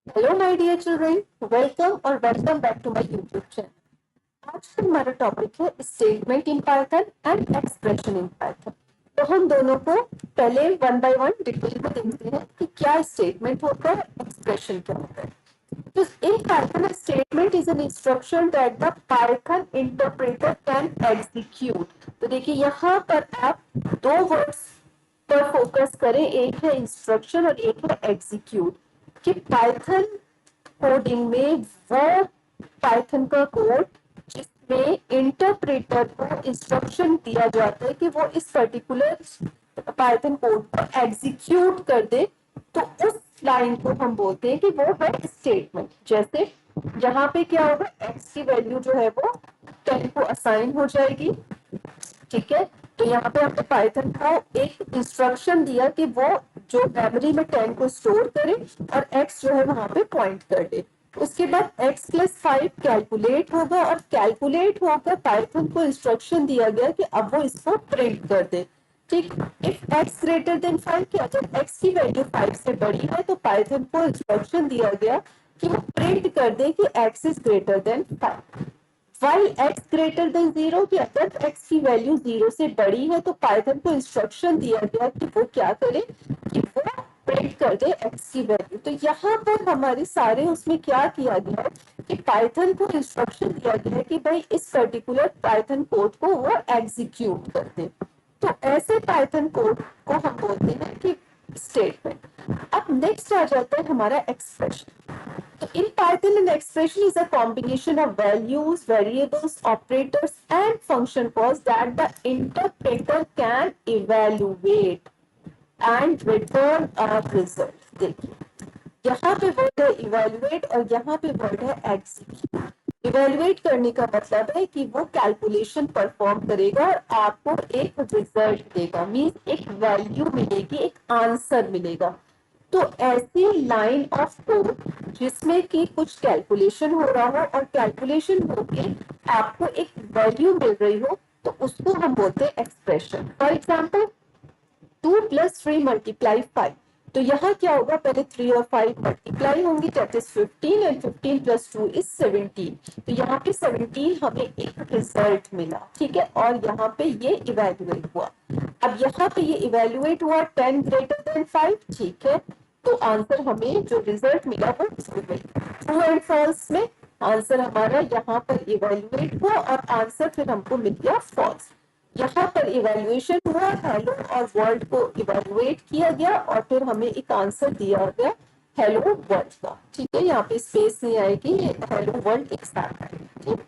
Hello my dear children, welcome और welcome back to my YouTube channel. आज का हमारा टॉपिक है statement in Python and expression in Python. तो हम दोनों को पहले वन बाय वन डिटेल में देखते हैं कि क्या स्टेटमेंट होता है, एक्सप्रेशन क्या होता है। तो in Python, a statement is an instruction that the Python interpreter can execute। तो देखिए यहाँ पर आप दो वर्ड्स पर फोकस करें, एक है इंस्ट्रक्शन और एक है एग्जीक्यूट। कि पाइथन कोडिंग में वो पाइथन का कोड जिसमें इंटरप्रेटर को इंस्ट्रक्शन दिया जाता है कि वो इस पर्टिकुलर पाइथन कोड को एग्जीक्यूट कर दे, तो उस लाइन को हम बोलते हैं कि वो है स्टेटमेंट। जैसे यहाँ पे क्या होगा, एक्स की वैल्यू जो है वो 10 को असाइन हो जाएगी। ठीक है, तो यहाँ पे हमने पाइथन को एक इंस्ट्रक्शन दिया कि वो जो मेमोरी में 10 को स्टोर करे और x जो है वहां पे पॉइंट कर दे। उसके बाद x प्लस 5 कैलकुलेट होगा और कैलकुलेट होकर पाइथन को इंस्ट्रक्शन दिया गया कि अब वो इसको प्रिंट कर दे। ठीक, इफ x ग्रेटर देन 5, क्या जब x की वैल्यू 5 से बड़ी है तो पाइथन को इंस्ट्रक्शन दिया गया कि वो प्रिंट कर दे कि x is greater than 5। While x greater than 0, कि अगर x की वैल्यू 0 से बड़ी है तो पाइथन को इंस्ट्रक्शन दिया गया कि वो क्या करे, कि वो प्रिंट कर दे x की वैल्यू। तो यहाँ पर हमारे सारे उसमें क्या किया गया है कि पाइथन को इंस्ट्रक्शन दिया गया है कि भाई इस पर्टिकुलर पाइथन कोड को वो एग्जीक्यूट कर दे। तो ऐसे पाइथन कोड को हम बोलते हैं कि स्टेटमेंट। अब नेक्स्ट आ जाता है हमारा expression. So in Python, an expression is a combination of values, variables, operators, and function calls that the interpreter can evaluate and return a result। देखिए यहाँ पे वर्ड है इवेल्युएट और यहाँ पे वर्ड है एग्जीक्यूट। इवेल्युएट करने का मतलब है कि वो कैलकुलेशन परफॉर्म करेगा और आपको एक रिजल्ट देगा, मीन्स एक वैल्यू मिलेगी, एक आंसर मिलेगा। तो ऐसी लाइन ऑफ कोड जिसमें कि कुछ कैलकुलेशन हो रहा हो और कैलकुलेशन होके आपको एक वैल्यू मिल रही हो, तो उसको हम बोलते हैं expression. For example 2 plus 3 multiply 5। तो यहाँ क्या होगा, पहले 3 और 5 मल्टीप्लाई होंगे, that is 15 and 15 plus 2 is 17। तो यहाँ पे 17 हमें एक रिजल्ट मिला। ठीक है, और यहाँ पे ये इवेल्युएट हुआ। अब यहाँ पे ये इवेल्युएट हुआ 10 ग्रेटर देन 5। ठीक है, तो आंसर हमें जो रिजल्ट मिला वो ट्रू एंड फॉल्स में आंसर हमारा यहाँ पर इवेल्युएट हुआ और आंसर फिर हमको मिल गया फॉल्स। यहाँ पर इवेल्युएशन हुआ, हेलो और वर्ल्ड को इवेल्युएट किया गया और फिर हमें एक आंसर दिया गया हेलो वर्ल्ड का। ठीक है, यहाँ पे स्पेस नहीं आएगी, हेलो वर्ल्ड एक साथ आएगी। ठीक,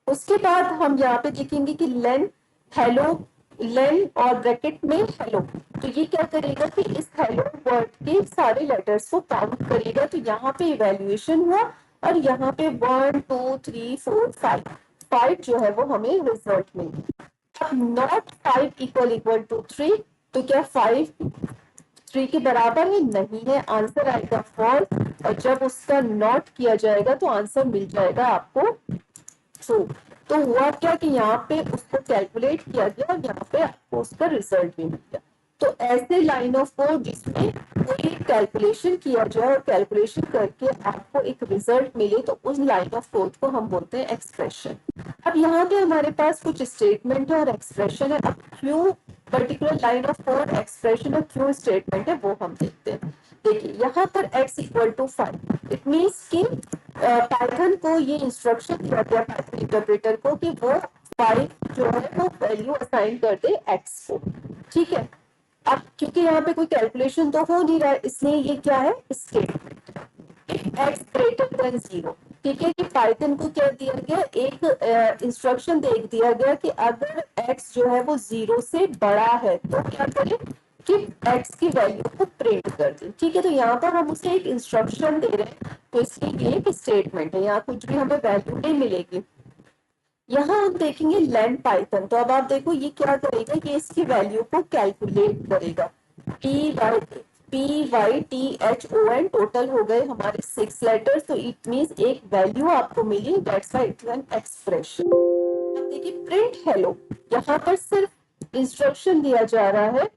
उसके बाद हम यहाँ पे देखेंगे कि लेन, हेलो, लेन और ब्रैकेट में हेलो। तो ये क्या करेगा कि इस हेलो वर्ड के सारे लेटर्स को काउंट करेगा। तो यहाँ पे इवेल्युएशन हुआ और यहाँ पे 1 2 3 4 5 जो है वो हमें रिजल्ट मिल गया। अब नॉट 5 इक्वल इक्वल टू 3, तो क्या 5 3 के बराबर है? नहीं है, आंसर आएगा फॉल्स। और जब उसका नॉट किया जाएगा तो आंसर मिल जाएगा आपको ट्रू। तो हुआ क्या कि यहाँ पे उसको कैलकुलेट किया गया और यहाँ पे आपको उसका रिजल्ट भी मिल गया। तो ऐसे लाइन ऑफ कोड जिसमें कोई कैलकुलेशन किया जाए और कैलकुलेशन करके आपको एक रिजल्ट मिले, तो उस लाइन ऑफ कोड को हम बोलते हैं एक्सप्रेशन। अब यहाँ पे हमारे पास कुछ स्टेटमेंट है और एक्सप्रेशन है। अब क्यों particular line of code expression और क्यों स्टेटमेंट है वो हम देखते हैं। देखिए यहाँ पर x equal to 5, it means कि पाइथन को ये इंस्ट्रक्शन दिया गया पाइथन इंटरप्रेटर को कि वो 5 जो है वो वैल्यू असाइन कर दे x को। ठीक है, अब क्योंकि यहाँ पे कोई कैलकुलेशन तो हो नहीं रहा है, इसलिए ये क्या है, statement. If x greater than 0, ठीक है, कि पाइथन को क्या दिया गया, एक इंस्ट्रक्शन दे दिया गया कि अगर x जो है वो 0 से बड़ा है तो क्या करे कि x की वैल्यू को प्रिंट कर दे। ठीक है, तो यहाँ पर हम उसे एक इंस्ट्रक्शन दे रहे हैं, तो इसलिए ये एक स्टेटमेंट है, यहाँ कुछ भी हमें वैल्यू नहीं मिलेगी। यहाँ हम देखेंगे लैंड पाइथन। तो अब आप देखो ये क्या करेगा कि इसकी वैल्यू को कैलकुलेट करेगा। PYTHON टोटल हो गए हमारे 6 लेटर्स, तो इट मीन्स एक वैल्यू आपको मिली, that's why it is an expression. अब देखिए प्रिंट हेलो, यहाँ पर सिर्फ इंस्ट्रक्शन दिया जा रहा है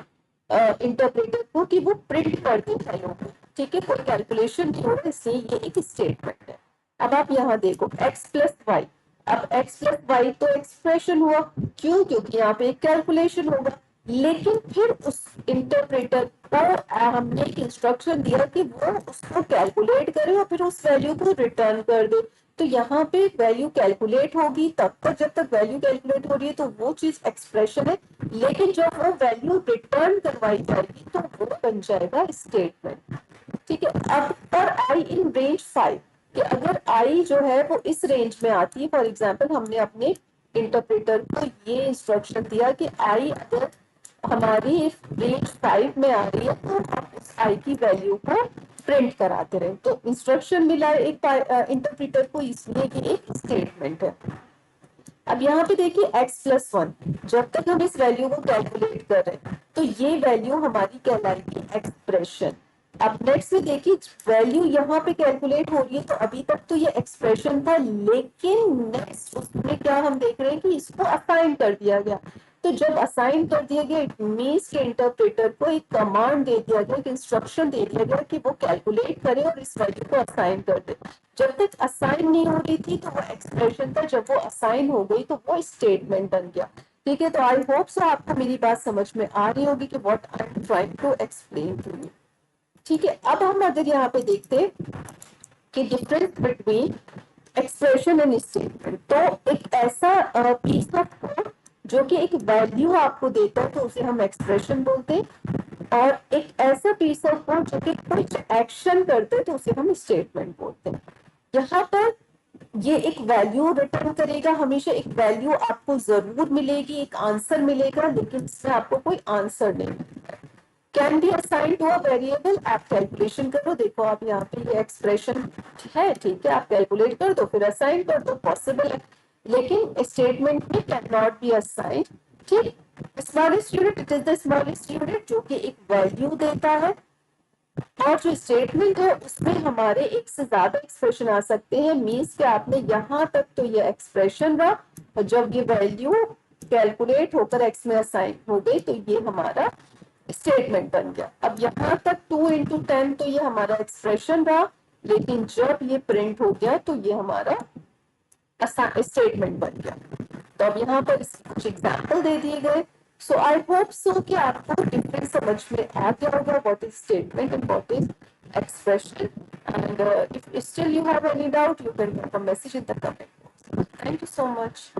इंटरप्रेटर को कि वो प्रिंट कर दे हेलो को। ठीक है, कोई कैलकुलेशन नहीं हो रहा, इसलिए ये एक स्टेटमेंट है। अब आप यहाँ देखो x प्लस वाई, अब x प्लस वाई तो एक्सप्रेशन हुआ, क्यों? क्योंकि यहाँ पे एक कैलकुलेशन होगा, लेकिन फिर उस इंटरप्रेटर को हमने एक इंस्ट्रक्शन दिया कि वो उसको कैलकुलेट करे और फिर उस वैल्यू को रिटर्न कर दे। तो यहाँ पे वैल्यू कैलकुलेट होगी, तब तक जब तक वैल्यू कैलकुलेट हो रही है तो वो चीज एक्सप्रेशन है, लेकिन जब वो वैल्यू रिटर्न करवाई जाएगी तो वो बन जाएगा स्टेटमेंट। ठीक है, अब फॉर आई इन रेंज 5, कि अगर आई जो है वो इस रेंज में आती है, फॉर एग्जाम्पल हमने अपने इंटरप्रेटर को ये इंस्ट्रक्शन दिया कि आई अगर हमारी रेंज 5 में आ रही है तो हम उस आई की वैल्यू को प्रिंट कराते रहे। तो इंस्ट्रक्शन मिला है एक इंटरप्रेटर को, इसलिए ये एक स्टेटमेंट है। अब यहाँ पे देखिए x प्लस 1, जब तक हम इस वैल्यू को कैलकुलेट कर रहे हैं तो ये वैल्यू हमारी कहलाएगी एक्सप्रेशन। अब नेक्स्ट में देखिए वैल्यू यहाँ पे कैलकुलेट हो रही है, तो अभी तक तो ये एक्सप्रेशन था, लेकिन नेक्स्ट उसमें क्या हम देख रहे हैं कि इसको असाइन कर दिया गया। तो जब असाइन कर दिया गया, इट मीन्स के इंटरप्रेटर को एक कमांड दे दिया गया, एक इंस्ट्रक्शन दे दिया गया कि वो कैलकुलेट करे और इस वैल्यू को असाइन कर दे। जब तक असाइन नहीं हो रही थी तो वो एक्सप्रेशन था, जब वो असाइन हो गई तो वो स्टेटमेंट बन गया। ठीक है, तो आई होप सो आपको मेरी बात समझ में आ रही होगी कि what I am trying to explain to you. ठीक है, अब हम अगर यहाँ पे देखते कि difference between expression and statement, तो एक ऐसा पीस ऑफ कोड जो कि एक वैल्यू आपको देता है तो उसे हम एक्सप्रेशन बोलते हैं, और एक ऐसा पीस ऑफ कोड जो कि कुछ एक्शन करते हैं तो उसे हम स्टेटमेंट बोलते हैं। यहाँ पर ये एक वैल्यू रिटर्न करेगा, हमेशा एक वैल्यू आपको जरूर मिलेगी, एक आंसर मिलेगा, लेकिन इसमें आपको कोई आंसर नहीं मिलेगा। Can be assign to a variable, आप कैलकुलेशन करो, देखो आप यहाँ पे ये एक्सप्रेशन है, ठीक है, आप कैलकुलेट कर दो फिर असाइन कर दो, पॉसिबल है, लेकिन स्टेटमेंट में कैन नॉट बी असाइन। ठीक, smallest unit, it is the smallest unit जो कि एक वैल्यू देता है, और जो स्टेटमेंट है उसमें हमारे एक से ज्यादा एक्सप्रेशन आ सकते हैं। मीन्स कि आपने यहाँ तक तो ये एक्सप्रेशन रहा, और जब ये वैल्यू कैलकुलेट होकर एक्स में असाइन हो गई तो ये हमारा स्टेटमेंट बन गया। अब यहाँ तक 2 into 10 तो ये हमारा एक्सप्रेशन रहा, लेकिन जब ये प्रिंट हो गया तो ये हमारा स्टेटमेंट बन गया। तो अब यहाँ पर कुछ एग्जाम्पल दे दिए गए। सो आई होप सो कि आपको डिफरेंस समझ में आ गया होगा, what is statement and what is expression, and if still you have any doubt you can make a message in the comment box. Thank you so much.